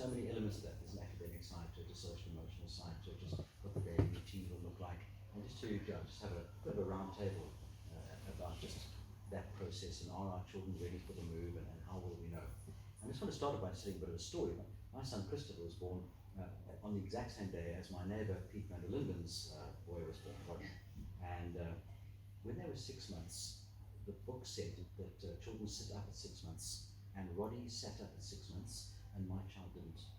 so many elements of that. There's an academic side to it, a social emotional side to it, just what the daily routine will look like. And just to just have a bit of a round table about just that process and are our children ready for the move and how will we know. I just want to start by telling a bit of a story. My son Christopher was born on the exact same day as my neighbour Pete van der Linden's boy was born, Rodney. And when they were 6 months, the book said that children sit up at 6 months, and Roddy sat up at 6 months, and my child didn't.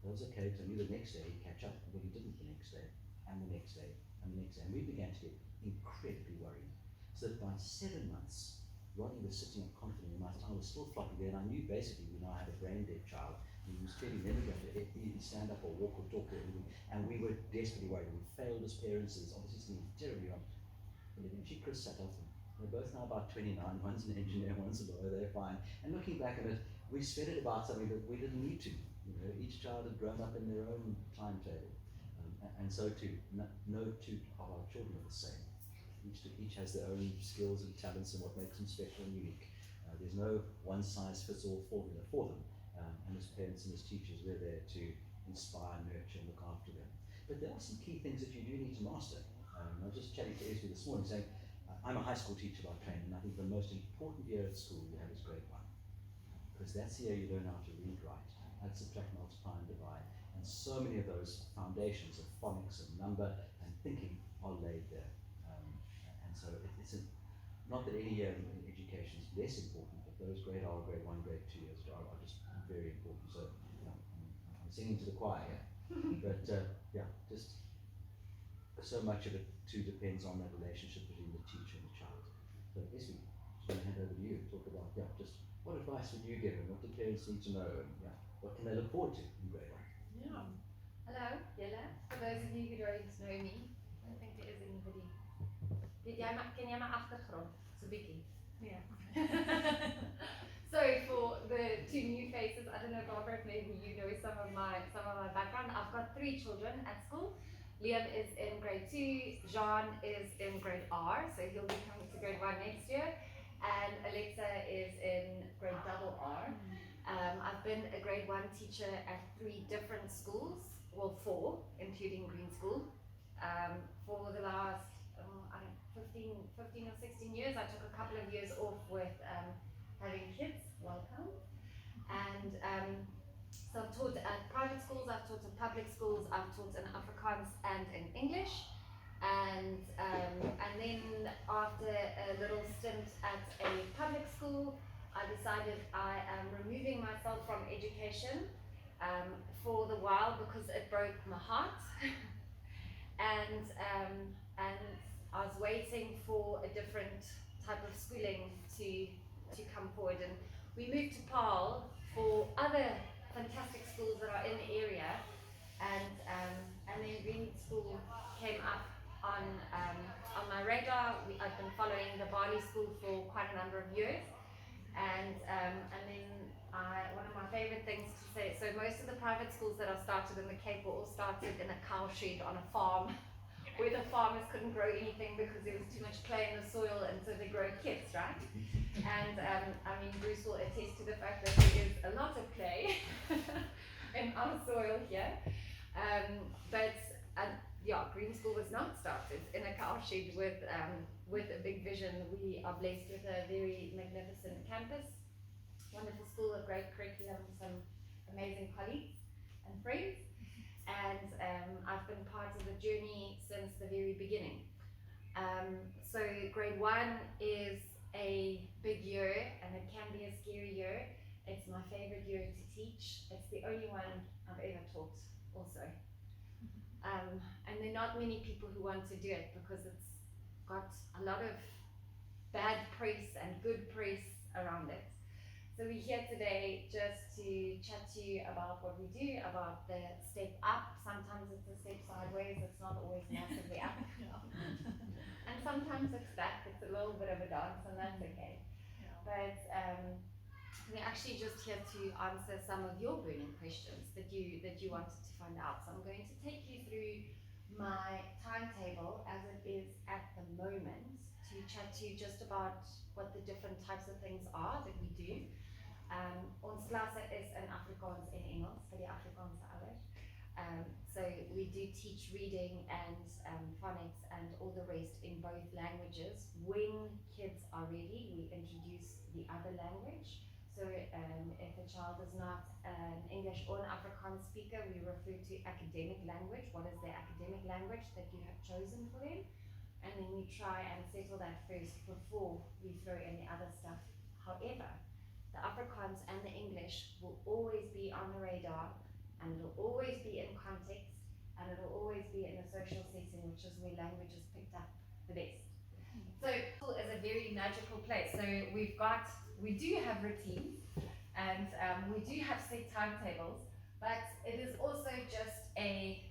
That was okay, because I knew the next day he'd catch up, but he didn't the next day, and the next day, and the next day. And we began to get incredibly worried. So that by 7 months, Roddy was sitting up confidently, my child was still floppy there, and I knew basically we now had a brain dead child. He was clearly never going to either stand up or walk or talk or anything, and we were desperately worried. We failed as parents, it's obviously terribly wrong. But eventually Chris sat up, and they're both now about 29, one's an engineer, one's a lawyer, they're fine. And looking back at it, we sweated about something that we didn't need to. You know, each child had grown up in their own timetable. And so too, no two of our children are the same. Each has their own skills and talents and what makes them special and unique. There's no one-size-fits-all formula for them. And as parents and as teachers, we're there to inspire, nurture, and look after them. But there are some key things that you do need to master. I was just chatting to Esbe this morning saying, I'm a high school teacher by training, and I think the most important year at school you have is grade 1. Because that's the year you learn how to read, write, add, subtract, multiply, and divide. And so many of those foundations of phonics and number and thinking are laid there. And so it's not that any year in education is less important, but those grade 1, grade 2 years are just very important. So I'm singing to the choir here. But yeah, just so much of it too depends on that relationship between the teacher and the child. So Esbe, just going to hand over to you, talk about just what advice would you give and what do parents need to know and what can they look forward to in grade 1? Yeah. Hello, Yella. For those of you who don't know me, I don't think there is anybody. Ken jy my agtergrond? So bietjie. Yeah. So for the 2 new faces, I don't know, Barbara, maybe you know some of my background. I've got 3 children at school. Liam is in grade 2, Jean is in grade R, so he'll be coming to grade 1 next year, and Alexa is in grade double R. I've been a grade 1 teacher at 3 different schools, well 4, including Green School, for the last 15 or 16 years. I took a couple of years off with having kids, welcome, and so I've taught at private schools, I've taught in public schools, I've taught in Afrikaans and in English, and then after a little stint at a public school, I decided I am removing myself from education for the while because it broke my heart, and I was waiting for a different type of schooling to come forward, and we moved to Paarl for other fantastic schools that are in the area, and then Green School came up on my radar. I've been following the Bali School for quite a number of years, and then one of my favorite things to say, so most of the private schools that are started in the Cape were all started in a cow shed on a farm where the farmers couldn't grow anything because there was too much clay in the soil, and so they grow kids, right? And I mean, Bruce will attest to the fact that there is a lot of clay in our soil here. But Green School was not started in a cow shed with a big vision. We are blessed with a very magnificent campus, wonderful school, a great curriculum, some amazing colleagues and friends. And I've been part of the journey since the very beginning. So grade 1 is a big year, and it can be a scary year. It's my favorite year to teach. It's the only one I've ever taught also. And there are not many people who want to do it because it's got a lot of bad press and good press around it. So we're here today just to chat to you about what we do, about the step up. Sometimes it's a step sideways, it's not always massively up. And sometimes it's back, it's a little bit of a dance, and that's okay. But we're actually just here to answer some of your burning questions that you wanted to find out. So I'm going to take you through my timetable as it is at the moment to chat to you just about what the different types of things are that we do. Ons klasse is in Afrikaans en Engels vir die Afrikaans do teach reading and phonics and all the rest in both languages. When kids are ready, we introduce the other language. So if a child is not an English or an Afrikaans speaker, we refer to academic language. What is their academic language that you have chosen for them? And then we try and settle that first before we throw in the other stuff. However, the Afrikaans and the English will always be on the radar, and it'll always be in context, and it'll always be in a social setting, which is where language is picked up the best. So school is a very magical place. So we do have routines, and we do have set timetables, but it is also just a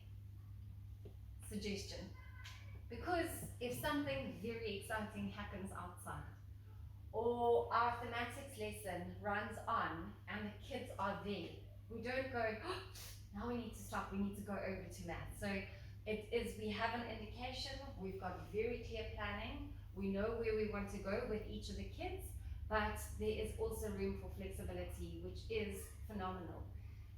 suggestion. Because if something very exciting happens outside, or our thematics lesson runs on and the kids are there, we don't go, oh, now we need to stop, we need to go over to math. So we have an indication, we've got very clear planning, we know where we want to go with each of the kids, but there is also room for flexibility, which is phenomenal.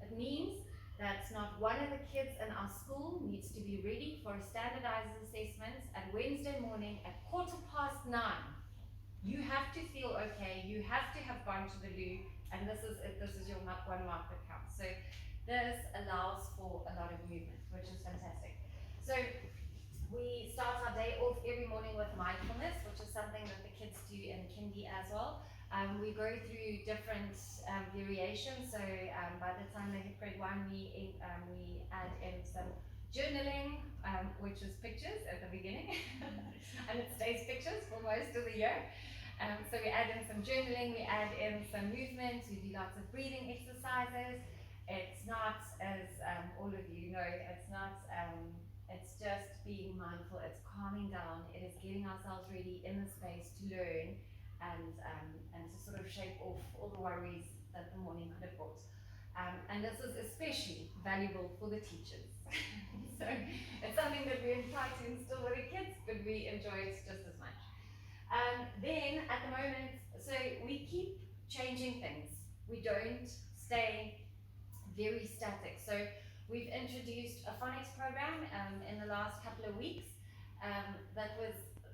It means that not one of the kids in our school needs to be ready for a standardized assessment at Wednesday morning at 9:15. You have to feel okay, you have to have gone to the loo, and this is your one mark that counts. So this allows for a lot of movement, which is fantastic. So we start our day off every morning with mindfulness, which is something that the kids do in kindy as well. We go through different variations. So by the time they hit grade 1, we add in some journaling, which is pictures at the beginning, and it stays pictures for most of the year. So we add in some journaling, we add in some movement, we do lots of breathing exercises. It's not, as all of you know, it's just being mindful, it's calming down, it is getting ourselves ready in the space to learn and to sort of shake off all the worries that the morning could have brought. And this is especially valuable for the teachers. So it's something that we try to instill with the kids, but we enjoy it just as much. Then at the moment, so we keep changing things. We don't stay very static. So we've introduced a phonics program in the last couple of weeks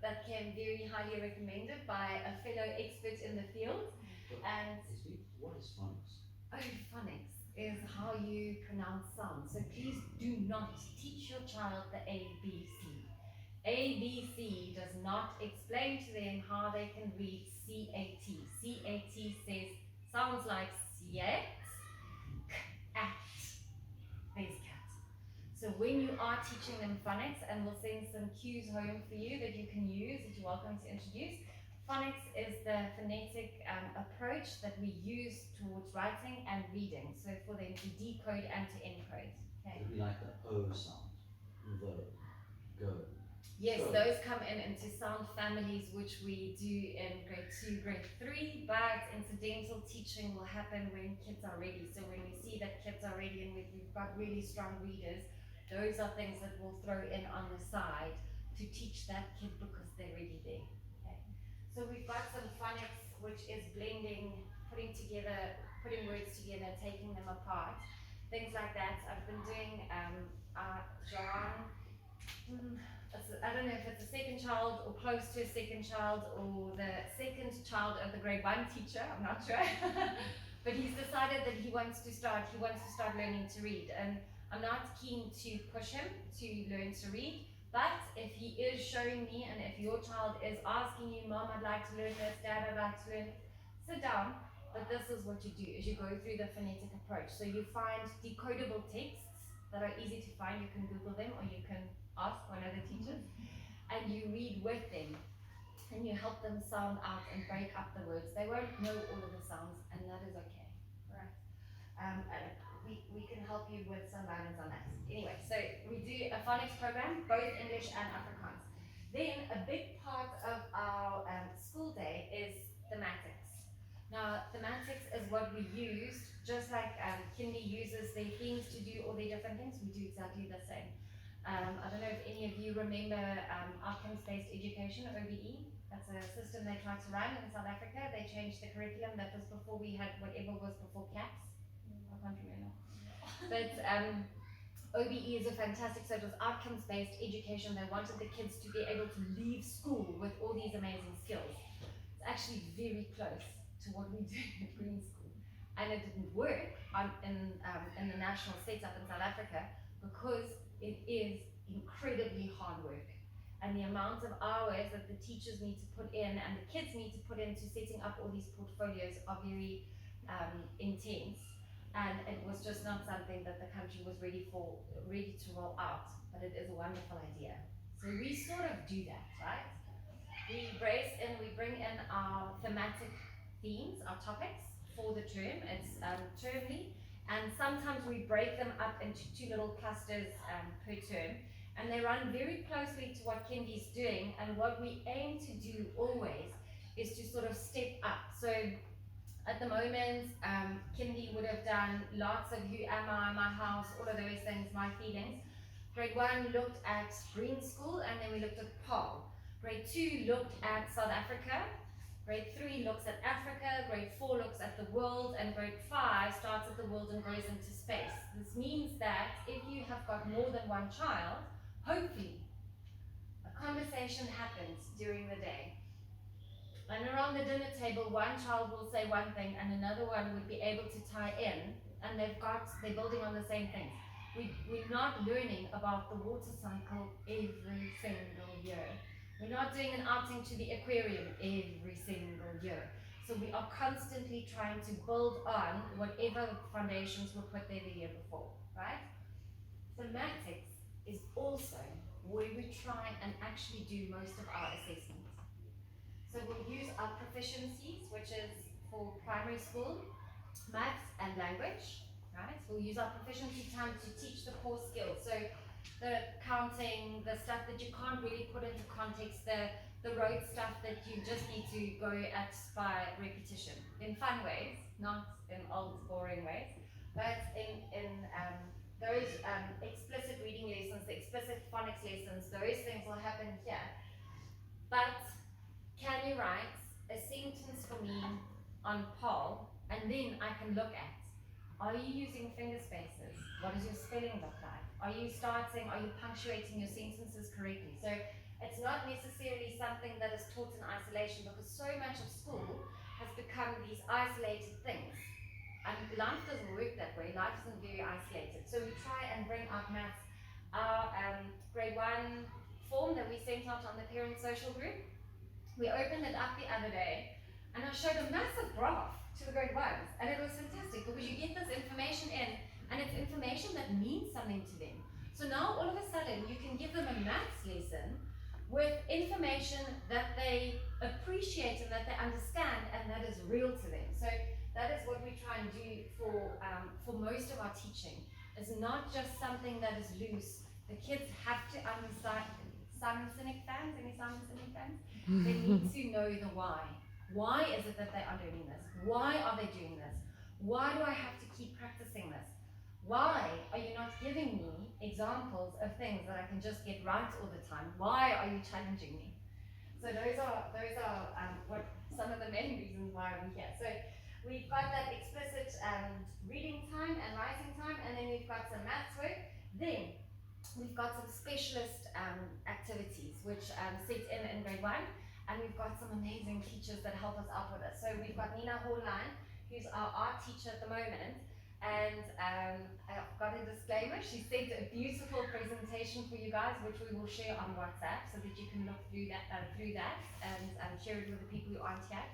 that came very highly recommended by a fellow expert in the field. And what is phonics? Oh, phonics is how you pronounce sounds. So please do not teach your child the ABC. ABC does not explain to them how they can read CAT. CAT says, sounds like cat, cat, there's cat. So when you are teaching them phonics, and we'll send some cues home for you that you can use, that you're welcome to introduce. Phonics is the phonetic approach that we use towards writing and reading, so for them to decode and to encode. Okay. It would be like the O sound, the, go. Yes, So those come into sound families, which we do in grade 2, grade 3, but incidental teaching will happen when kids are ready. So when we see that kids are ready and we've got really strong readers, those are things that we'll throw in on the side to teach that kid because they're already there. Okay. So we've got some phonics, which is blending, putting words together, taking them apart, things like that. I've been doing John. I don't know if it's a second child or close to a second child or the second child of the grade 1 teacher, I'm not sure. But he's decided that he wants to start learning to read, and I'm not keen to push him to learn to read, but if he is showing me, and if your child is asking you, Mom, I'd like to learn this, Dad, I'd like to learn, sit down. But this is what you do, is you go through the phonetic approach. So you find decodable texts that are easy to find. You can Google them, or you can ask one of the teachers, and you read with them, and you help them sound out and break up the words. They won't know all of the sounds, and that is okay. Right? We can help you with some guidance on that. Anyway, so we do a phonics program, both English and Afrikaans. Then a big part of our school day is thematics. Now, thematics is what we use, just like kindy uses their themes to do all their different things, we do exactly the same. I don't know if any of you remember outcomes-based education, OBE. That's a system they tried to run in South Africa. They changed the curriculum. That was before we had whatever was before CAPS. I can't remember. But OBE is a fantastic, so it was outcomes-based education. They wanted the kids to be able to leave school with all these amazing skills. It's actually very close to what we do at Green School. And it didn't work in the national setup in South Africa because it is incredibly hard work. And the amount of hours that the teachers need to put in and the kids need to put into setting up all these portfolios are very intense. And it was just not something that the country was ready to roll out, but it is a wonderful idea. So we sort of do that, right? We bring in our thematic themes, our topics for the term. It's termly, and sometimes we break them up into 2 little clusters per term, and they run very closely to what Kendi's doing. And what we aim to do always is to sort of step up. So at the moment, Kendi would have done lots of who am I, my house, all of those things, my feelings. Grade 1 looked at Green School, and then we looked at PAL. Grade 2 looked at South Africa. Grade 3 looks at Africa. Grade 4 looks at the world, and grade 5 starts at the world and goes into space. This means that if you have got more than one child, hopefully a conversation happens during the day. And around the dinner table, one child will say one thing and another one would be able to tie in, and they're building on the same things. We're not learning about the water cycle every single year. We're not doing an outing to the aquarium every single year. So we are constantly trying to build on whatever foundations were put there the year before, right? Thematics is also where we try and actually do most of our assessment. So we'll use our proficiencies, which is for primary school, maths and language, right? We'll use our proficiency time to teach the core skills. So the counting, the stuff that you can't really put into context, the rote stuff that you just need to go at by repetition, in fun ways, not in old boring ways, but in those explicit reading lessons, the explicit phonics lessons, those things will happen here. But can you write a sentence for me on PAL, and then I can look at, are you using finger spaces? What does your spelling look like? Are you punctuating your sentences correctly? So it's not necessarily something that is taught in isolation, because so much of school has become these isolated things. And life doesn't work that way. Life isn't very isolated. So we try and bring out maths. Our grade 1 form that we sent out on the parent social group, we opened it up the other day, and I showed a massive graph to the grade 1s, and it was fantastic because you get this information in, and it's information that means something to them. So now all of a sudden you can give them a maths lesson with information that they appreciate and that they understand, and that is real to them. So that is what we try and do for most of our teaching. It's not just something that is loose. The kids have to understand. Simon Sinek fans? Any Simon Sinek fans? They need to know the why. Why is it that they are doing this? Why are they doing this? Why do I have to keep practicing this? Why are you not giving me examples of things that I can just get right all the time? Why are you challenging me? So those are what some of the main reasons why we're here. So we've got that explicit reading time and writing time, and then we've got some maths work. Then we've got some specialist activities which sit in grade 1, and we've got some amazing teachers that help us out with it. So we've got Nina Horline, who's our art teacher at the moment, and I've got a disclaimer. She sent a beautiful presentation for you guys, which we will share on WhatsApp so that you can look through that and share it with the people who aren't here,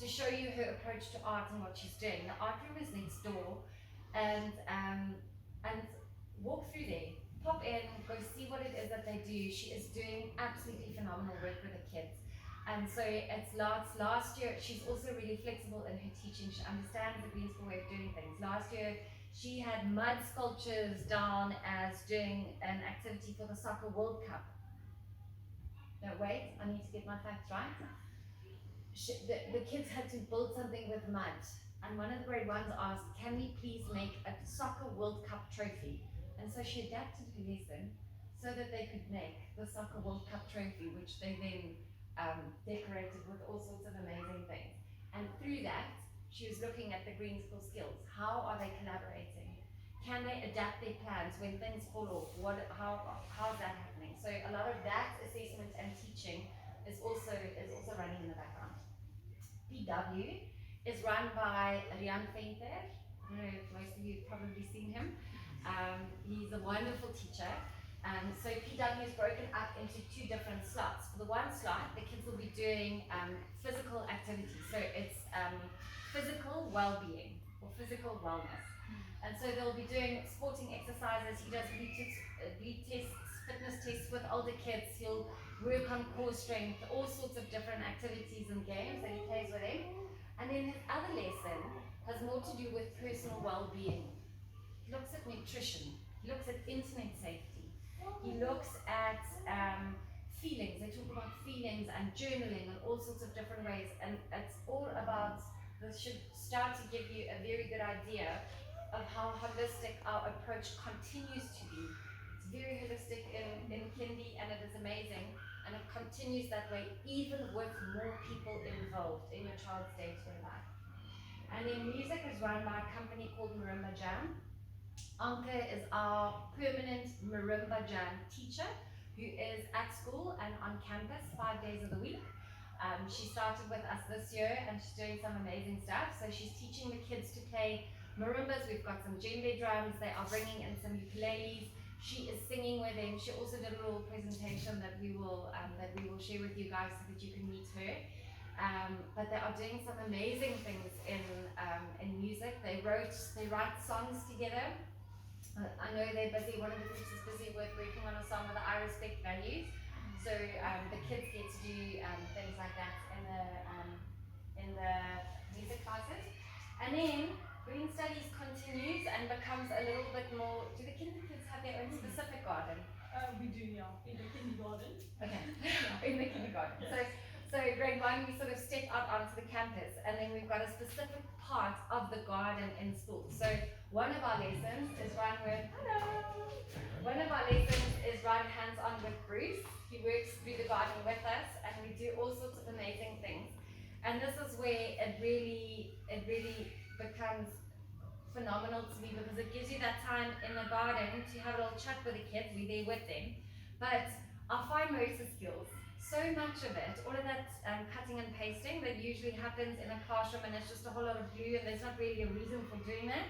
to show you her approach to art and what she's doing. The art room is next door, and walk through there. Pop in, go see what it is that they do. She is doing absolutely phenomenal work with the kids. And so it's last year, she's also really flexible in her teaching. She understands the Green School way of doing things. Last year, she had mud sculptures down as doing an activity for the Soccer World Cup. No, wait, I need to get my facts right. The kids had to build something with mud. And one of the grade 1s asked, can we please make a Soccer World Cup trophy? And so she adapted her lesson so that they could make the Soccer World Cup trophy, which they then decorated with all sorts of amazing things. And through that, she was looking at the Green School skills. How are they collaborating? can they adapt their plans when things fall off? How's that happening? So a lot of that assessment and teaching is also running in the background. PW is run by Rian Venter. I don't know if most of you have probably seen him. He's a wonderful teacher. So PW is broken up into 2 different slots. For the one slot, the kids will be doing physical activities. So it's physical well-being or physical wellness. And so they'll be doing sporting exercises. He does bleed tests, fitness tests with older kids. He'll work on core strength, all sorts of different activities and games that he plays with him. And then his other lesson has more to do with personal well-being. He looks at nutrition. He looks at internet safety. He looks at feelings. They talk about feelings and journaling and all sorts of different ways. And it's all about, this should start to give you a very good idea of how holistic our approach continues to be. It's very holistic in Kindi, and it is amazing. And it continues that way even with more people involved in your child's day-to-day life. And then music is run by a company called Marimba Jam. Anke is our permanent Marimba Jam teacher who is at school and on campus 5 days of the week. She started with us this year and she's doing some amazing stuff. So she's teaching the kids to play marimbas. We've got some djembe drums. They are bringing in some ukuleles. She is singing with them. She also did a little presentation that we will share with you guys so that you can meet her. But they are doing some amazing things in music. They write songs together. I know they're busy. One of the groups is busy with working on a song with the I Respect Values. So the kids get to do things like that in the music classes. And then Green Studies continues and becomes a little bit more. Do the kids have their own specific garden? We do, yeah, in the kindergarten. Okay, in the kindergarten. So grade 1, we sort of step out onto the campus, and then we've got a specific part of the garden in school. So one of our lessons is run hands-on with Bruce. He works through the garden with us, and we do all sorts of amazing things. And this is where it really becomes phenomenal to me, because it gives you that time in the garden to have a little chat with the kids. We're there with them, but our fine motor skills, so much of it, all of that cutting and pasting that usually happens in a classroom, and it's just a whole lot of glue and there's not really a reason for doing that.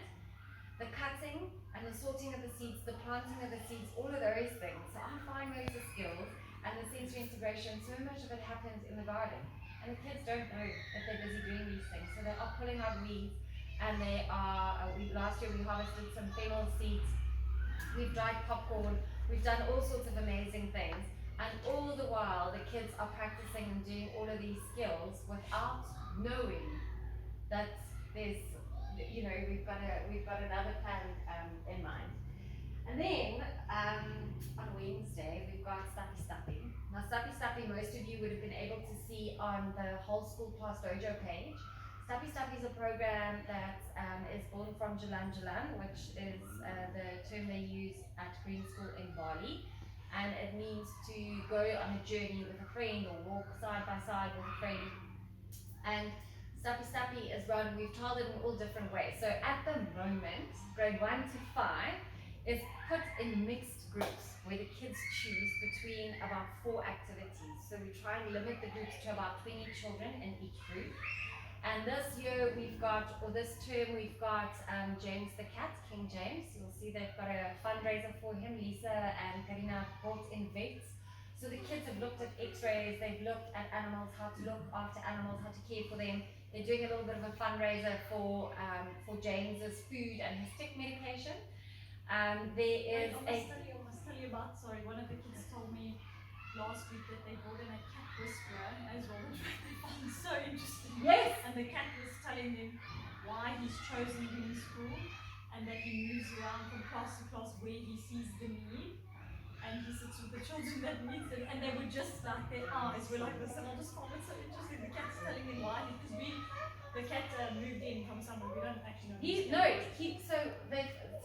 The cutting and the sorting of the seeds, the planting of the seeds, all of those things. So our fine motor skills and the sensory integration, so much of it happens in the garden. And the kids don't know that they're busy doing these things. So they are pulling out weeds, and they are, last year we harvested some fennel seeds, we've dried popcorn, we've done all sorts of amazing things. And all the while, the kids are practicing and doing all of these skills without knowing that there's, we've got another plan in mind. And then on Wednesday, we've got Stuffy Stuffy. Now, Stuffy Stuffy, most of you would have been able to see on the Whole School Class Dojo page. Stuffy Stuffy is a program that is born from Jalan Jalan, which is the term they use at Green School in Bali. And it means to go on a journey with a friend or walk side by side with a friend. And Stuffy Stuffy is run, we've told it in all different ways. So at the moment, grade 1 to 5 is put in mixed groups where the kids choose between about 4 activities. So we try and limit the groups to about 20 children in each group. And this year this term we've got James the cat, King James. You'll see they've got a fundraiser for him. Lisa and Karina brought in vets. So the kids have looked at x-rays, they've looked at animals, how to look after animals, how to care for them. They're doing a little bit of a fundraiser for James's food and his tick medication. I must tell you about, one of the kids told me last week that they brought in a cat whisperer as well, which I found so interesting. Yes! And the cat was telling him why he's chosen Green School, and that he moves around from class to class where he sees the need, and he sits with the children that needs it, and they were just like, their eyes were like this, and I just found it so interesting. The cat's telling him why, because the cat moved in from somewhere, we don't actually know.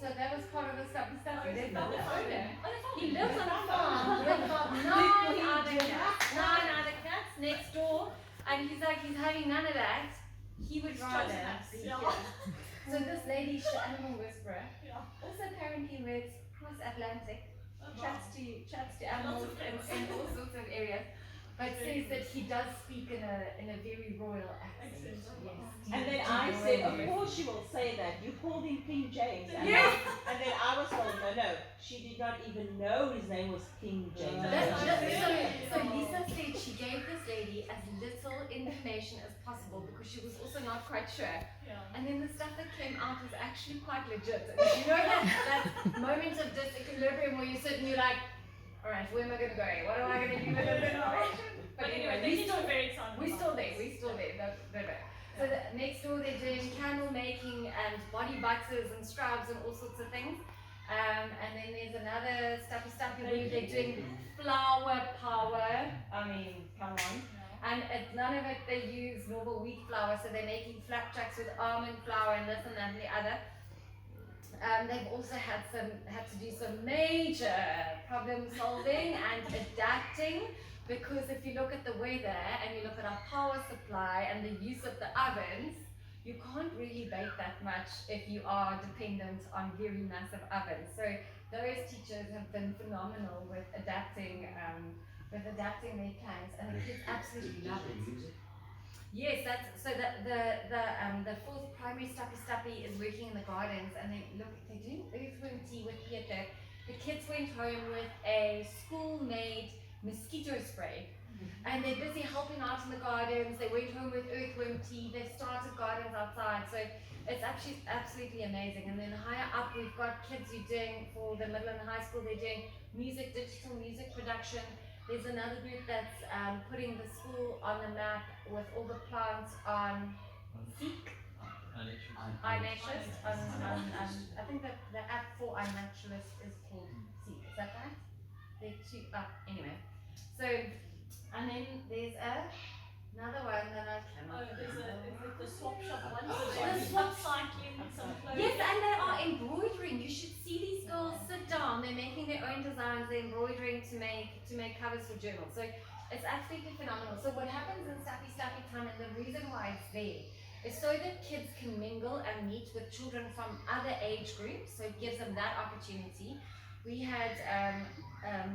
So that was part of the Stuffy Stuffy. They've got the owner. He lives on a farm with about 9 other cats next door, and he's having none of that. He would rather be here. So this lady, she's an animal whisperer. Yeah. Also apparently with cross Atlantic, Oh, wow. chats to Lots animals of in things. all sorts of areas. But says that he does speak in a very royal accent. Yes. And then I said, of course she will say that. You called him King James. And, Yes. and then I was told, no, she did not even know his name was King James. So Lisa said she gave this lady as little information as possible because she was also not quite sure. Yeah. And then the stuff that came out was actually quite legit. And you know that moment of disequilibrium where you sit and you're like, all right, where am I going to go? What am I going to do with this information? But anyway, we still very excited. We're still there. No. So next door they're doing candle making and body butters and scrubs and all sorts of things. And then there's another stuffy where they're doing flour power. I mean, come on. And none of it they use normal wheat flour, so they're making flapjacks with almond flour and this and that and the other. They've also had to do some major problem solving and adapting, because if you look at the weather and you look at our power supply and the use of the ovens, you can't really bake that much if you are dependent on very massive ovens. So those teachers have been phenomenal with adapting their plans, and the kids absolutely love it. Yes, the fourth primary stuffy is working in the gardens, and they're doing earthworm tea with theatre. The kids went home with a school-made mosquito spray, and they're busy helping out in the gardens. They went home with earthworm tea. They've started gardens outside, so it's actually absolutely amazing. And then higher up, we've got kids who are doing, for the middle and high school, they're doing digital music production. There's another group that's putting the school on the map with all the plants on Seek, iNaturalist. I think that the app for iNaturalist is called Seek. Is that right? They're two up anyway. So, and then there's another one that I cannot. Oh, there's the swap shop one. Oh, So they're the swap- upcycling some clothes. Yes, and they are embroidering. You should see these girls sit down. They're making their own designs. They're embroidering to make covers for journals. So it's absolutely phenomenal. So what happens in Stuffy Time, and the reason why it's there, is so that kids can mingle and meet with children from other age groups. So it gives them that opportunity. We had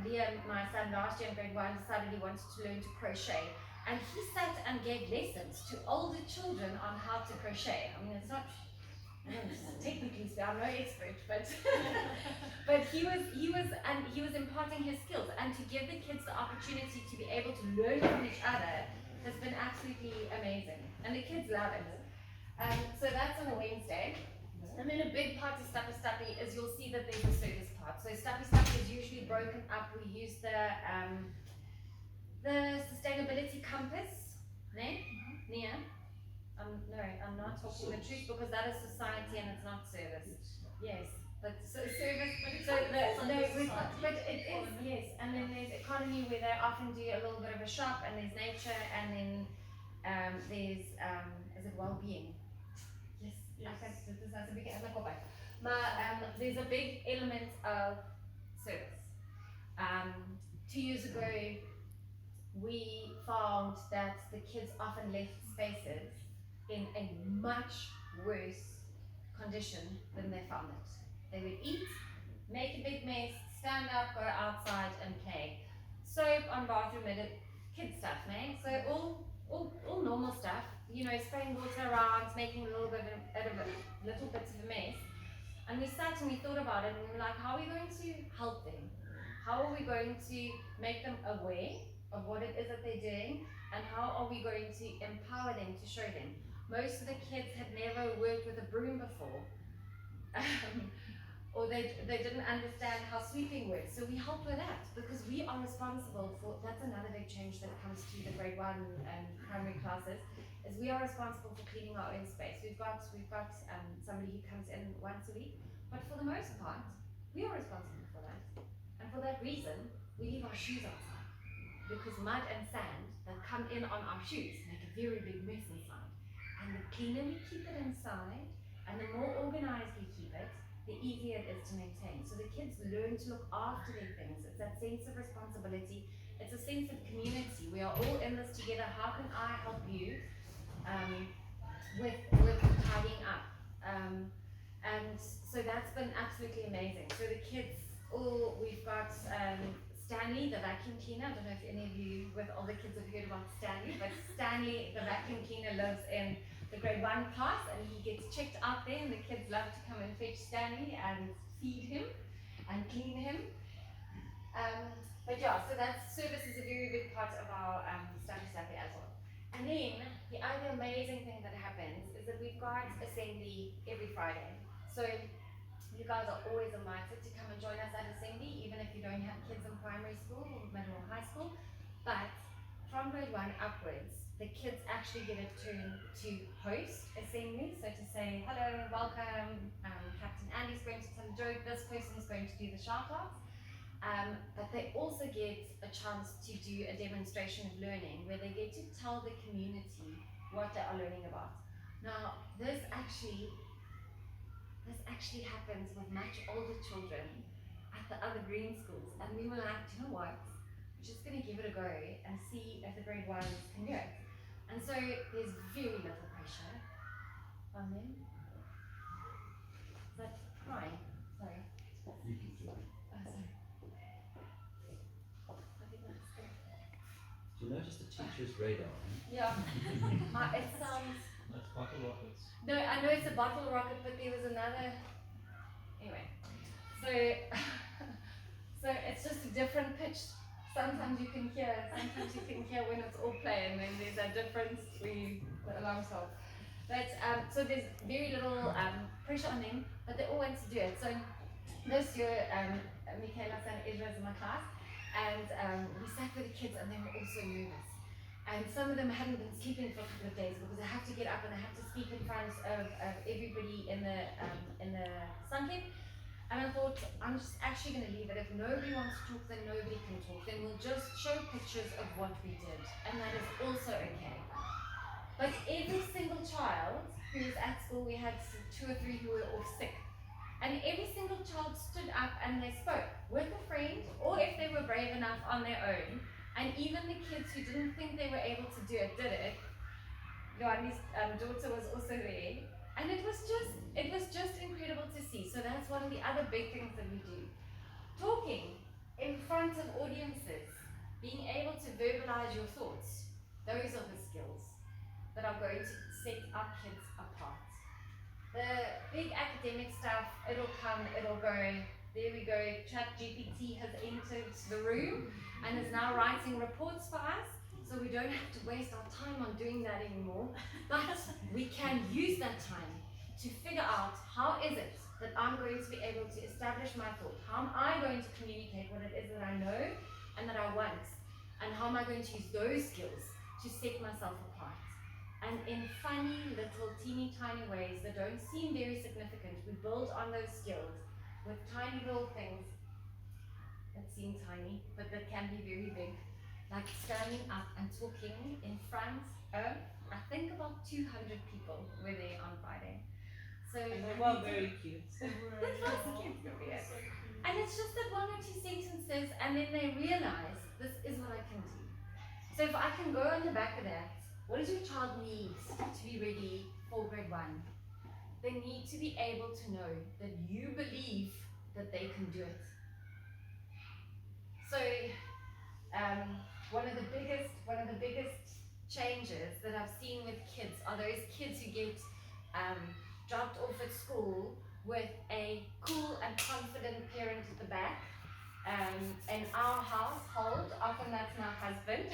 Liam, my son, last year in grade 1, decided he wanted to learn to crochet. And he sat and gave lessons to older children on how to crochet. I mean, it's not, technically, I'm no expert, but he was imparting his skills, and to give the kids the opportunity to be able to learn from each other has been absolutely amazing, and the kids love it. So that's on a Wednesday. And then a big part of Stuffy is you'll see that there's a service part. So Stuffy is usually broken up. We use the sustainability compass, Nia. No, I'm not talking the truth, because that is society and it's not service. Yes, but so service. But it is, yes. And then there's economy, where they often do a little bit of a shop, and there's nature, and then there's is it well-being? Yes. There's a big element of service. 2 years ago, we found that the kids often left spaces in a much worse condition than they found it. They would eat, make a big mess, stand up, go outside and play. Soap on bathroom, kid stuff, So all normal stuff, spraying water around, making little bits of a mess. And we sat and we thought about it, and we were like, how are we going to help them? How are we going to make them aware of what it is that they're doing, and how are we going to empower them, to show them? Most of the kids had never worked with a broom before, or they didn't understand how sweeping works. So we help with that, because we are responsible for, that's another big change that comes to the grade 1 and primary classes, is we are responsible for cleaning our own space. We've got somebody who comes in once a week, but for the most part, we are responsible for that. And for that reason, we leave our shoes outside, because mud and sand that come in on our shoes make a very big mess inside. And the cleaner we keep it inside, and the more organized we keep it, the easier it is to maintain. So the kids learn to look after their things. It's that sense of responsibility. It's a sense of community. We are all in this together. How can I help you with tidying up? And so that's been absolutely amazing. So the kids, we've got Stanley, the vacuum cleaner. I don't know if any of you with older kids have heard about Stanley, but Stanley, the vacuum cleaner, lives in the grade 1 class, and he gets checked out there, and the kids love to come and fetch Stanley and feed him and clean him. But yeah, so that service is a very big part of our study as well. And then the other amazing thing that happens is that we've got assembly every Friday. So you guys are always invited to come and join us at assembly, even if you don't have kids in primary school or middle or high school. But from grade 1 upwards, the kids actually get a turn to host assembly. So to say, hello, welcome, Captain Andy's going to tell a joke, this person is going to do the shout outs. But they also get a chance to do a demonstration of learning where they get to tell the community what they are learning about. Now, this actually happens with much older children at the other green schools, and we were like, you know what? We're just going to give it a go and see if the grade 1s can do it. And so there's very little pressure on them. Is that crying? Sorry. You can do it. Oh, sorry. I think that's good. Do you notice the teacher's radar? Yeah. It sounds. That's bottle rockets. No, I know it's a bottle rocket, but there was another. Anyway, so so it's just a different pitch. Sometimes you can hear when it's all playing, and then there's a difference where the alarm stops. But so there's very little pressure on them, but they all want to do it. So this year, Mikayla and Esbe was in my class, and we sat with the kids, and they were all so nervous. And some of them hadn't been sleeping for a couple of days because they have to get up and they have to speak in front of everybody in the Sunken. And I thought, I'm just actually going to leave it. If nobody wants to talk, then nobody can talk. Then we'll just show pictures of what we did. And that is also okay. But every single child who was at school, we had 2 or 3 who were off sick. And every single child stood up and they spoke with a friend, or if they were brave enough on their own. And even the kids who didn't think they were able to do it, did it. Joanne's daughter was also there. And it was just incredible to see. So that's one of the other big things that we do. Talking in front of audiences, being able to verbalize your thoughts, those are the skills that are going to set our kids apart. The big academic stuff, it'll come, it'll go. There we go, ChatGPT has entered the room and is now writing reports for us. So we don't have to waste our time on doing that anymore, but we can use that time to figure out how is it that I'm going to be able to establish my thought? How am I going to communicate what it is that I know and that I want? And how am I going to use those skills to set myself apart? And in funny little teeny tiny ways that don't seem very significant, we build on those skills with tiny little things that seem tiny, but that can be very big. Like standing up and talking in front of, I think about 200 people were there on Friday. So And they were very cute. that was cute, yes. And it's just that 1 or 2 sentences, and then they realize this is what I can do. So if I can go on the back of that, what does your child need to be ready for grade 1? They need to be able to know that you believe that they can do it. So one of the biggest changes that I've seen with kids are those kids who get dropped off at school with a cool and confident parent at the back. In our household, often that's my husband,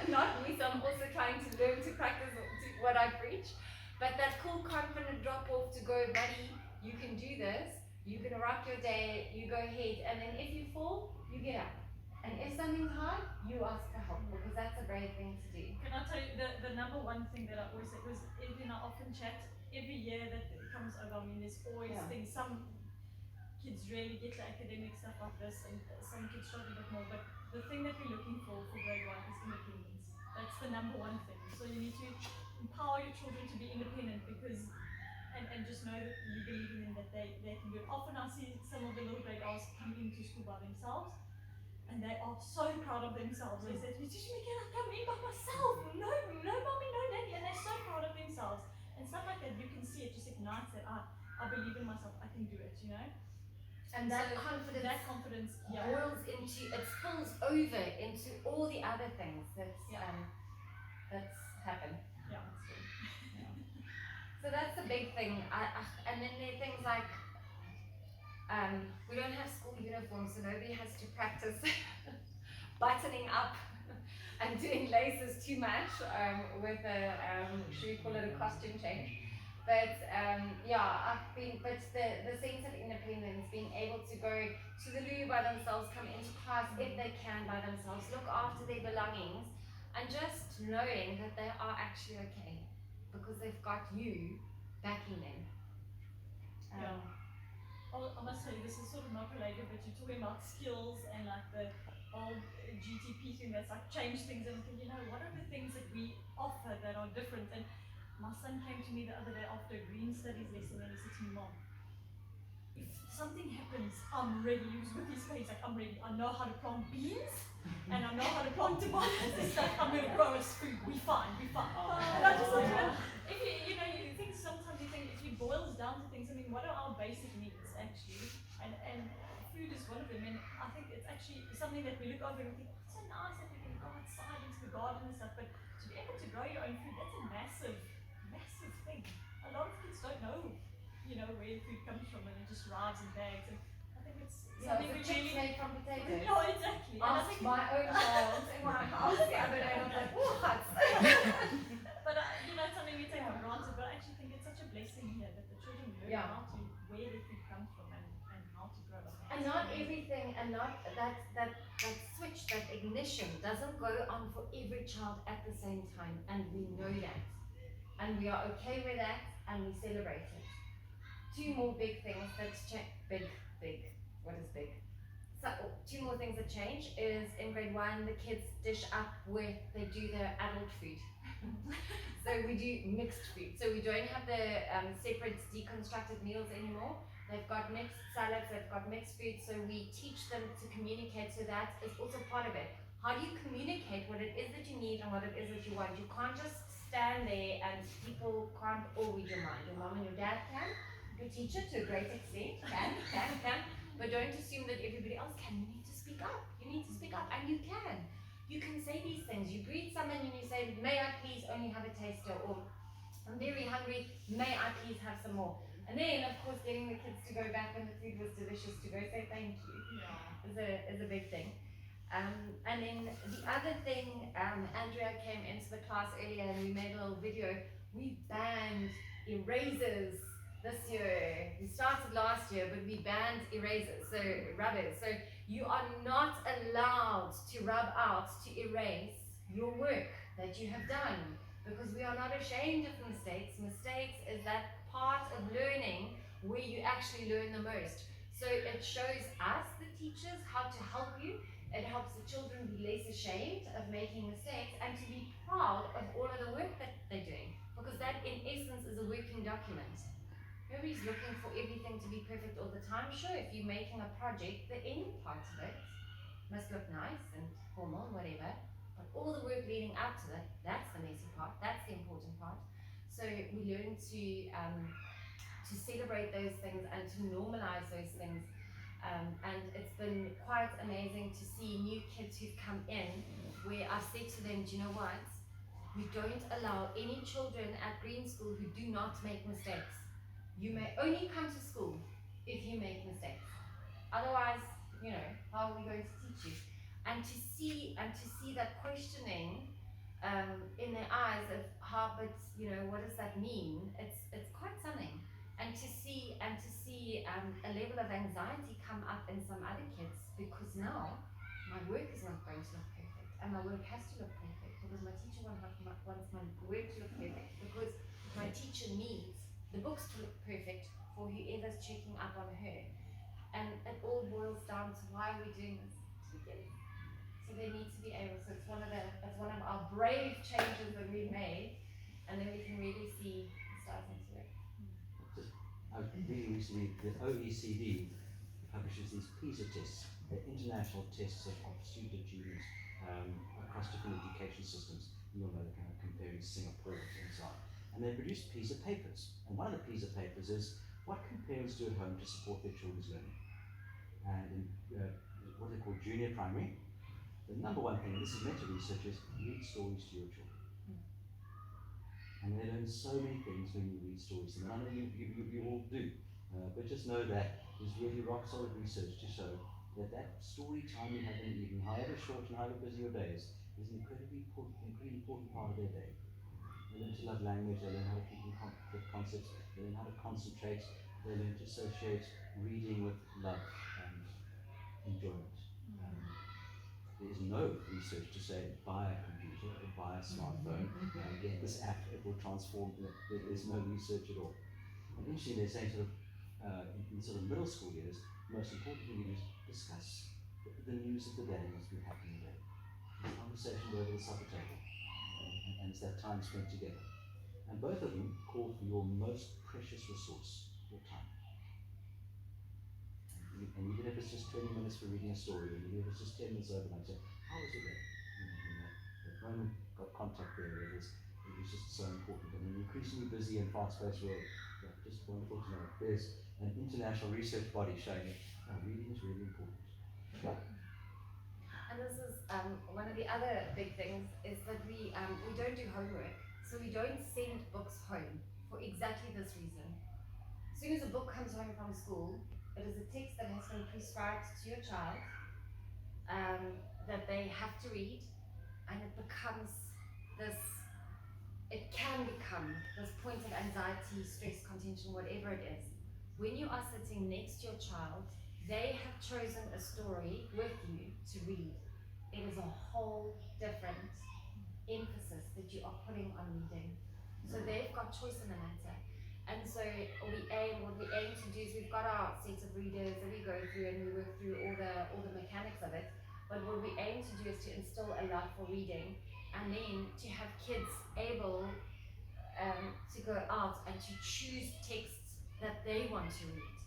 not me, so I'm also trying to learn to practice what I preach. But that cool, confident drop off to go, buddy, you can do this, you can rock your day, you go ahead, and then if you fall, you get up. And if something's hard, you ask for help, because that's a great thing to do. Can I tell you the number one thing that I always say was, Evie and I often chat every year that it comes over. I mean, there's always things. Some kids really get the academic stuff like this, and some kids struggle a bit more. But the thing that we're looking for grade 1 is independence. That's the number one thing. So you need to empower your children to be independent, because and just know that you believe in them, that they can do it. Often I see some of the little grade R's come into school by themselves, and they are so proud of themselves. They say to me, "Teacher Mikayla, I come in by myself. No mommy, no daddy," and they're so proud of themselves. And stuff like that, you can see it just ignites that. I believe in myself, I can do it, you know? And So that confidence that confidence, yeah. boils into, it spills over into all the other things that's happened. Yeah, that's true. So that's the big thing. And then there are things like, we don't have school uniforms, so nobody has to practice buttoning up and doing laces too much with a, should we call it a costume change? But but the sense of independence, being able to go to the loo by themselves, come into class if they can by themselves, look after their belongings, and just knowing that they are actually okay because they've got you backing them. Yeah. I must say, this is sort of not related, but you're talking about skills and like the old GTP thing that's like change things, and you know, what are the things that we offer that are different? And my son came to me the other day after a green studies lesson and he said to me, Mom, if something happens, I'm ready. He was with his face like, I'm ready. I know how to plant beans and I know how to plant tomatoes. It's like, I'm going to grow us food. We fine. And I just thought, you know, if you think sometimes if it boils down to things, I mean, what are our basic needs actually? And food is one of them. And I think it's actually something that we look over and we think, it's so nice that we can go outside into the garden and stuff, but to be able to grow your own food, that's a massive thing. A lot of kids don't know, where food comes from, and it just arrives in bags. And I think it's something we chips really made from potatoes. No, exactly. And I Asked think my own child in my house the other day, and I was like, what? but it's something we take for granted. But I actually think it's such a blessing here that the children learn how to where their food comes from and how to grow it. And not everything, and not that switch, that ignition doesn't go on for every child at the same time, and we know that, and we are okay with that, and we celebrate it. Two more big things that big. What is big? So two more things that change is in grade 1, the kids dish up where they do their adult food. So we do mixed food. So we don't have the separate deconstructed meals anymore. They've got mixed salads, they've got mixed food, so we teach them to communicate, so that is also part of it. How do you communicate what it is that you need and what it is that you want? You can't just stand there and people can't all read your mind. Your mom and your dad can, your teacher to a great extent can, but don't assume that everybody else can. You need to speak up. You need to speak up, and you can. You can say these things. You greet someone and you say, may I please only have a taster, or I'm very hungry, may I please have some more? And then, of course, getting the kids to go back when the food was delicious to go say thank you is a big thing. And then the other thing, Andrea came into the class earlier and we made a little video. We banned erasers this year. We started last year, but we banned erasers, so rubbers. So you are not allowed to rub out, to erase your work that you have done, because we are not ashamed of mistakes. Mistakes is that part of learning where you actually learn the most. So it shows us, the teachers, how to help you. It helps the children be less ashamed of making mistakes and to be proud of all of the work that they're doing, because that in essence is a working document. Nobody's looking for everything to be perfect all the time. Sure, if you're making a project, the end part of it must look nice and formal, whatever, but all the work leading up to it, that's the messy part, that's the important part. So we learn to celebrate those things and to normalize those things. And it's been quite amazing to see new kids who've come in where I've said to them, do you know what? We don't allow any children at Green School who do not make mistakes. You may only come to school if you make mistakes. Otherwise, how are we going to teach you? And to see that questioning in their eyes of how, but what does that mean? It's quite something. And to see a level of anxiety come up in some other kids, because now my work is not going to look perfect, and my work has to look perfect because my teacher wants my work to look perfect, because my teacher needs the books to look perfect for whoever's checking up on her. And it all boils down to why are we doing this together. So they need to be able, so it's one of our brave changes that we've made, and then we can really see the stars into it. Really recently, the OECD publishes these PISA tests, the international tests of student achievement across different education systems. You'll know they're kind of comparing Singapore and so on. And they produce PISA papers. And one of the PISA papers is what can parents do at home to support their children's learning? And in what they call junior primary, the number one thing, and this is meta research, is read stories to your children. And they learn so many things when you read stories to them. And I know you all do, but just know that there's really rock solid research to show that story time you have in the evening, however short and however busy your day is an incredibly important part of their day. They learn to love language, they learn how to keep in with concepts, they learn how to concentrate, they learn to associate reading with love and enjoyment. There is no research to say buy a computer or buy a smartphone and get this app, it will transform. There is no research at all. And interestingly, they're saying sort of in sort of middle school years, the most important thing is discuss the news of the day and what's been happening today. It's conversation over the supper table, and it's that time spent together. And both of them call for your most precious resource, your time. And even if it's just 20 minutes for reading a story, and even if it's just 10 minutes overnight, say, how was your day? That moment got contact there, it was just so important. And in an increasingly busy and fast-paced world, just wonderful to know. There's an international research body showing that reading is really important. And this is one of the other big things is that we don't do homework, so we don't send books home for exactly this reason. As soon as a book comes home from school, it is a text that has been prescribed to your child that they have to read, and it can become this point of anxiety, stress, contention, whatever it is. When you are sitting next to your child, they have chosen a story with you to read. It is a whole different emphasis that you are putting on reading. So they've got choice in the matter. And so what we aim to do is we've got our set of readers that we go through and we work through all the mechanics of it. But what we aim to do is to instill a love for reading, and then to have kids able to go out and to choose texts that they want to read.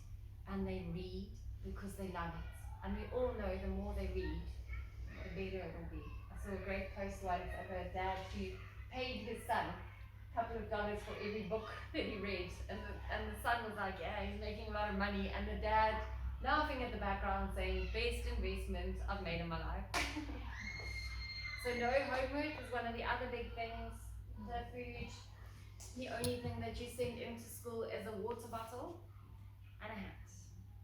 And they read because they love it. And we all know the more they read, the better it will be. I saw a great post once of a dad who paid his son couple of dollars for every book that he read, and the son was like, yeah, he's making a lot of money, and the dad laughing at the background saying, best investment I've made in my life. So no homework is one of the other big things. The food, the only thing that you send into school is a water bottle and a hat,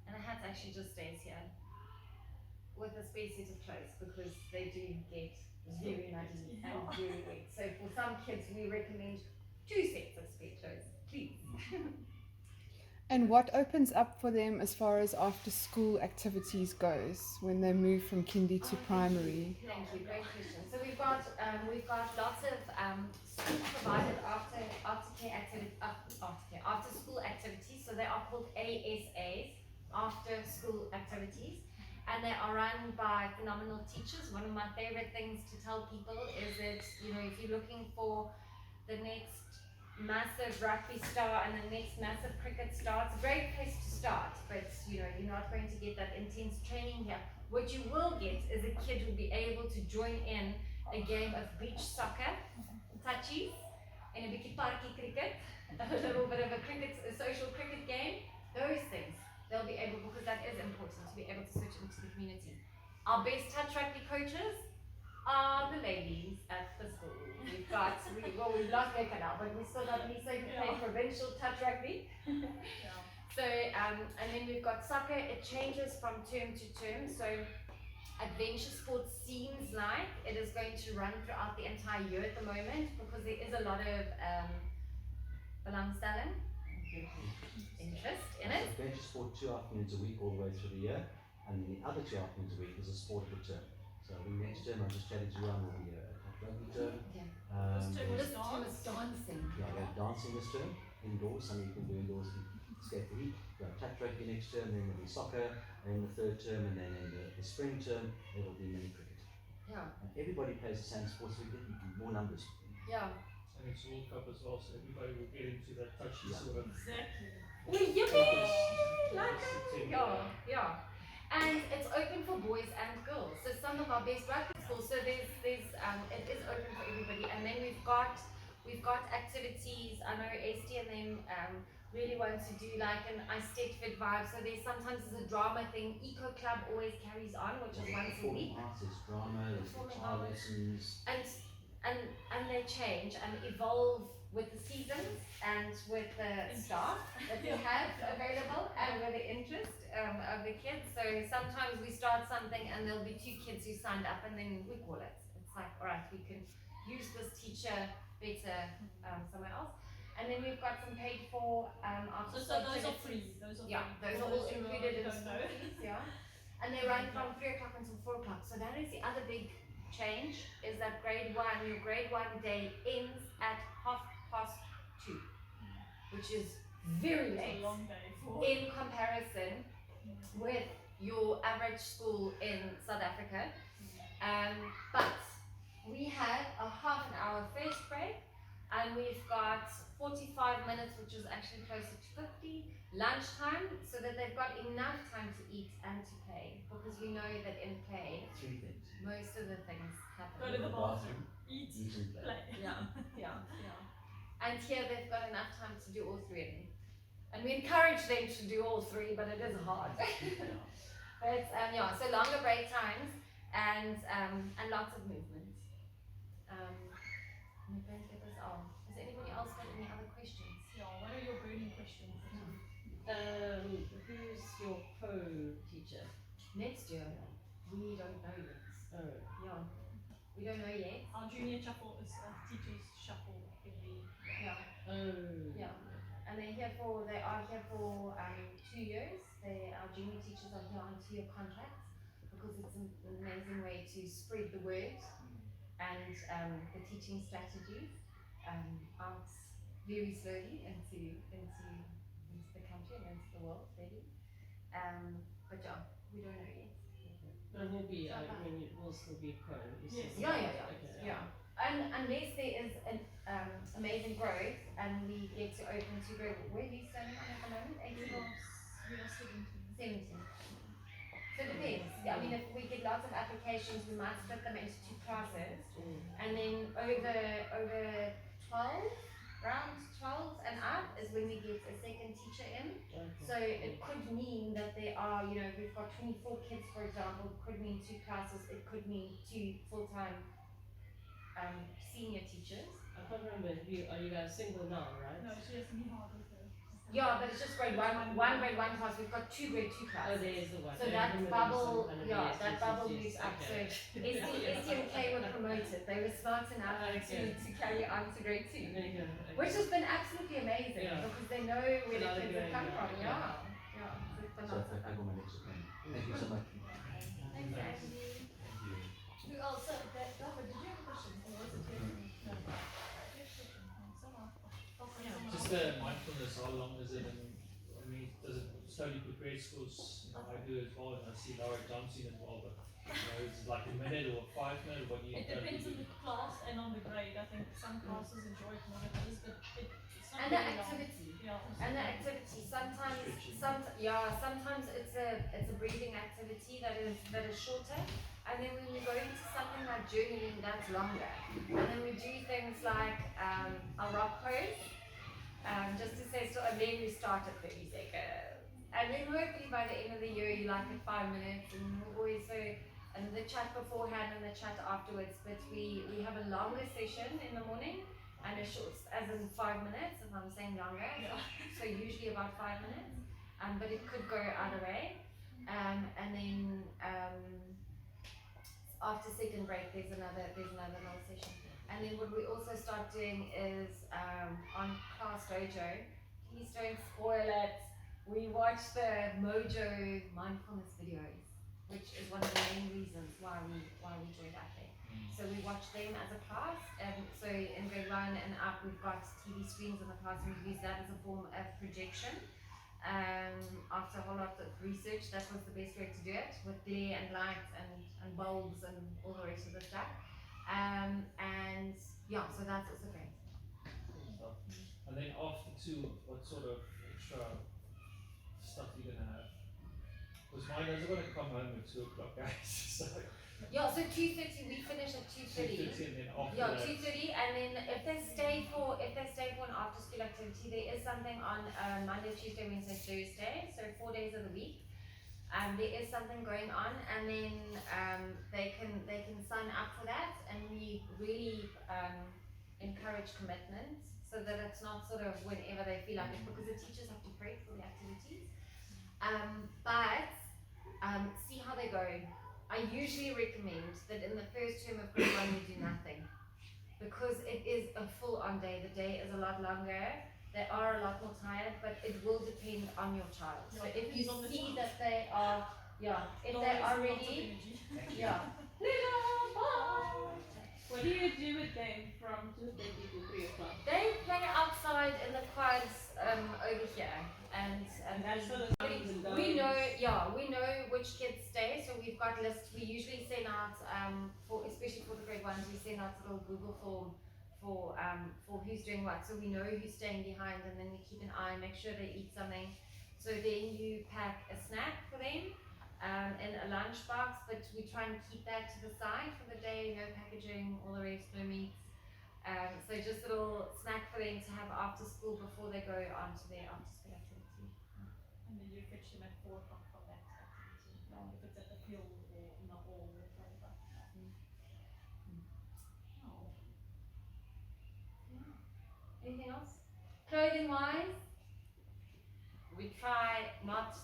and a hat actually just stays here with a spare set of clothes, because they do get very muddy and very wet. So for some kids we recommend 2 sets of spare clothes, please. And what opens up for them as far as after school activities goes when they move from kindy to primary? Thank you, great question. So we've got lots of school provided after school activities. So they are called ASAs, after school activities, and they are run by phenomenal teachers. One of my favorite things to tell people is that, if you're looking for the next massive rugby star and the next massive cricket star, it's a great place to start, but you're not going to get that intense training here. What you will get is a kid who will be able to join in a game of beach soccer, touchies, and a bit of parky cricket, a little bit of a social cricket game, those things. They'll be able, because that is important, to be able to switch into the community. Our best touch rugby coaches are the ladies at the school. We've lost Mikayla now, but we still got Lisa who played provincial touch rugby. So, and then we've got soccer. It changes from term to term. So, adventure sports seems like it is going to run throughout the entire year at the moment, because there is a lot of belangstelling, interest in it. Adventure sport 2 afternoons a week all the way through the year, and then the other 2 afternoons a week is a sport of the term. So the next term I just chatted to you on will be a rugby term. Yeah. This term is dancing. Yeah, we have dancing this term, indoors, something you can do indoors, skate the heat. We have touch rugby next term, then there'll be soccer, and the 3rd term, and then in the spring term, it'll be mini cricket. Yeah. And everybody plays the same sports, so we get more numbers. Yeah. And it's World Cup as well, so everybody will get into that touchy sort of. Exactly. Yippee! Yeah. And it's open for boys and girls. So some of our best rugby schools. So it is open for everybody. And then we've got activities. I know Esbe and them really want to do like an aesthetic vibe. So there's sometimes a drama thing. Eco Club always carries on, which is once a week. Performing arts, there's drama, there's Performing guitar arts. lessons. And they change and evolve with the seasons and with the staff that we have available and with the interest of the kids. So sometimes we start something and there'll be 2 kids who signed up and then we call it. It's like, all right, we can use this teacher better somewhere else. And then we've got some paid for after So those are free. Those are yeah, free. those are all included in school fees, yeah. And they run from 3 o'clock until 4 o'clock. So that is the other big change, is that your grade 1 day ends at 2:30, which is very It's late a long day for. in comparison with your average school in South Africa. But we have a half an hour first break, and we've got 45 minutes, which is actually closer to 50, lunchtime, so that they've got enough time to eat and to play, because we know that in play, 3 things. most of the things happen. Go to the bathroom, eat, Eat and play. play. Yeah. And here they've got enough time to do all 3 of them. And we encourage them to do all 3, but it is hard. But yeah, so longer break times and lots of movement. I'm going to get this on. Has anybody else got any other questions? Yeah, what are your burning questions? Who's your co-teacher? Next year, we don't know yet. Oh. Yeah, we don't know yet. Our junior shuffle is teachers shuffle every. Yeah, Oh. yeah. And they are here for 2 years. Our junior teachers are here on 2-year contracts because it's an amazing way to spread the word and the teaching strategies out very slowly into the country and into the world, maybe. But yeah, we don't know yet. But it will be, I mean, it will still be co. Yes. Yeah. Okay. Yeah. And unless there is an amazing growth and we get to open to grade, where are you standing on at the moment? 18 or We are 17. 17? So it depends. I mean, if we get lots of applications, we might split them into 2 classes, and then over 12, round 12 and up is when we get a second teacher in. Okay. So it could mean that there are, we've got 24 kids, for example. It could mean 2 classes. It could mean 2 full-time senior teachers. I can't remember, are you guys single now, right? No, she has me hard with her. Yeah, but it's just grade 1 grade 1 class. We've got 2 grade 2 Oh, classes. there's the one. So I that remember bubble, there was some kind of yeah, that yes, bubble yes, moves yes, up. okay. So ST and K were promoted. They were smart enough to carry on to grade 2. There you go. Okay. Which has been absolutely amazing Yeah. because they know where the Another kids have grade, come yeah, from. okay. Yeah. So it's been So lots of I fun. got my next one. Thank you so much. Thanks, Ashley. Who else? Did you have a question? Or was it your? No. Just mindfulness, how long is it? And I mean, does it slowly progress? Schools, I do as well, and I see Laura Johnson as well. But is it like a minute or 5 minutes? What do you It depends on the class and on the grade. I think some classes enjoy it more than others, but it's not And the very long. activity. Yeah. And the activity, sometimes it's a breathing activity that is shorter, and then when we go into something like journaling, that's longer. And then we do things like a rock pose, just to say so, and then we start at 30 seconds. And then hopefully by the end of the year you like it 5 minutes, and we always say, and the chat beforehand and the chat afterwards, but we have a longer session in the morning and a short, as in 5 minutes, if I'm saying longer. So usually about 5 minutes, but it could go either way. And then after second break, there's another little session. And then what we also start doing is on Class Dojo. Please don't spoil it. We watch the Mojo mindfulness videos, which is one of the main reasons why we joined up there. So we watch them as a class, and so in grade 1 and up we've got TV screens in the classroom. We use that as a form of projection. After a whole lot of research, that was the best way to do it, with glare and light and bulbs and all the rest of the stuff. And yeah, so that's also great. And then after 2, what sort of extra stuff you're gonna have? Because mine doesn't want to come home at 2 o'clock, guys. So Yeah, so 2:30 we finish at 2:30. 2:30 and then after Yeah, that. 2:30, and then if they stay for an after school activity, there is something on Monday, Tuesday, Wednesday, Thursday, so 4 days of the week. There is something going on, and then they can sign up for that, and we really encourage commitment so that it's not sort of whenever they feel like it, because the teachers have to pray for the activities. But see how they go. I usually recommend that in the first term of grade 1 you do nothing, because it is a full-on day. The day is a lot longer. They are a lot more tired, but it will depend on your child. So if you see that they are, if they are ready, What do you do with them from 2:30 to 3 o'clock? they play outside in the quads over here, and That's for the do's and don'ts. we know which kids stay. So we've got lists. We usually send out especially for the grade 1s, we send out a little Google form for who's doing what, so we know who's staying behind, and then we keep an eye, make sure they eat something. So then you pack a snack for them in a lunch box, but we try and keep that to the side for the day, no packaging, all the rest, no meats. So just a little snack for them to have after school before they go on to their after school activity. And then you fetch them at 4 o'clock from that activity, if it's at the field or in the hall or whatever. Oh. Anything else? Clothing wise, we try not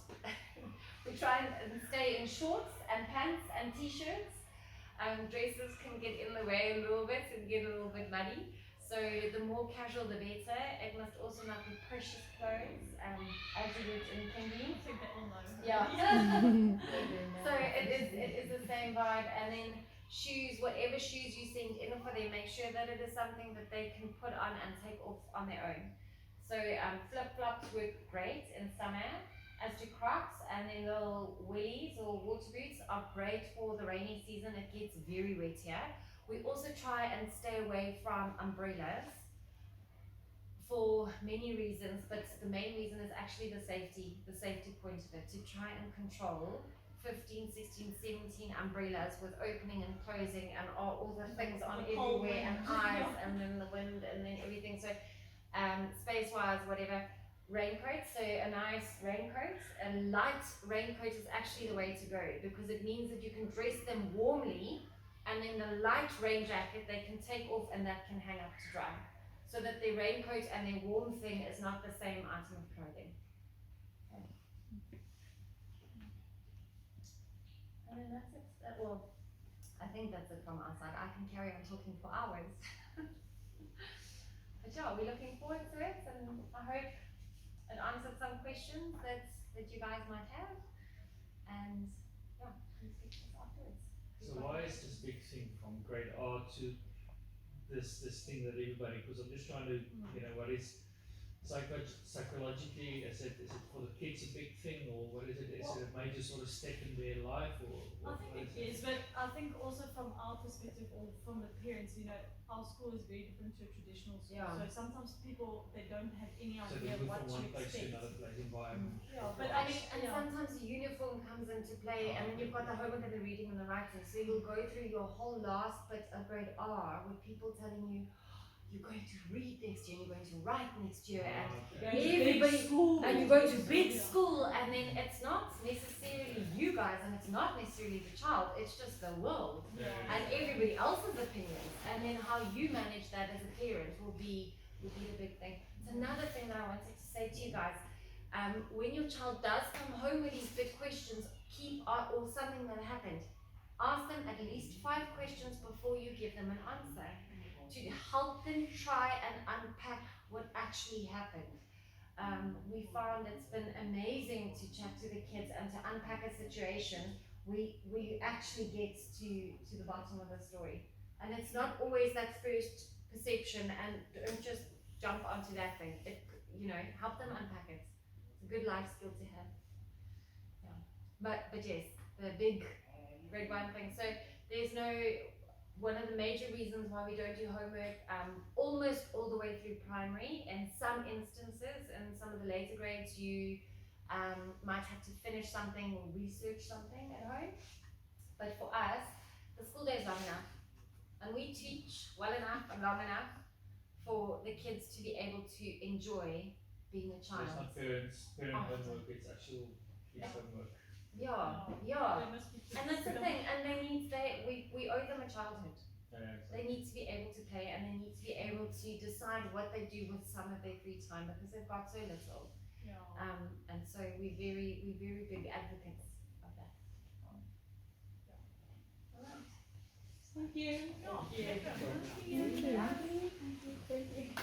we try and stay in shorts and pants and t-shirts. Dresses can get in the way a little bit and get a little bit muddy. So the more casual the better. It must also not be precious clothes, as you would in Kindy. I think they all know. Yeah. So it is the same vibe. And then shoes, whatever shoes you send in for them, make sure that it is something that they can put on and take off on their own. So flip-flops work great in summer, as do Crocs, and then little wellies or water boots are great for the rainy season. It gets very wet here. We also try and stay away from umbrellas for many reasons, but the main reason is actually the safety point of it, to try and control 15, 16, 17 umbrellas with opening and closing and all the things on everywhere, and eyes, and then the wind, and then everything. So space-wise, whatever. Raincoats, so a nice raincoat, a light raincoat is actually the way to go, because it means that you can dress them warmly, and then the light rain jacket they can take off and that can hang up to dry, so that their raincoat and their warm thing is not the same item of clothing. Okay. And then that's it. Well, I think that's it from our side. I can carry on talking for hours. But yeah, we're looking forward to it, and I hope it answered some questions that you guys might have. And yeah, please speak to us afterwards. So why is this big thing from grade R to this thing that everybody, because I'm just trying to, what is psychologically, is it for the kids a big thing, or what is it? Is it a major sort of step in their life, or I think it is, but I think also from our perspective, or from the parents, our school is very different to a traditional school. Yeah. So sometimes people, they don't have any so idea they move what from to one place to expect. another place, environment. Yeah, but And sometimes the uniform comes into play, and then you've got the homework and the reading and the writing. So you'll go through your whole last bit of grade R with people telling you, you're going to read next year, and you're going to write next year, and everybody, and you're going to big school, and then it's not necessarily you guys, and it's not necessarily the child, it's just the world, and everybody else's opinions, and then how you manage that as a parent will be the big thing. It's another thing that I wanted to say to you guys. When your child does come home with these big questions, or something that happened, ask them at least 5 questions before you give them an answer, to help them try and unpack what actually happened. We found it's been amazing to chat to the kids and to unpack a situation. We actually get to the bottom of the story, and it's not always that first perception, and don't just jump onto that thing. Help them unpack it. It's a good life skill to have. Yeah, but yes, the big grade 1 thing. So there's one of the major reasons why we don't do homework almost all the way through primary. In some instances, in some of the later grades, you might have to finish something or research something at home. But for us, we teach well enough and long enough for the kids to be able to enjoy being a So it's child. not parent After. homework, it's actual kids homework. Yeah, Oh, yeah. they must be And that's the thing, and we owe them a childhood. Yeah, They need to be able to play, and they need to be able to decide what they do with some of their free time because they've got so little. Yeah. And so we're very big advocates of that. Alright. Thank you. Yeah. Thank you. Thank you. Thank you.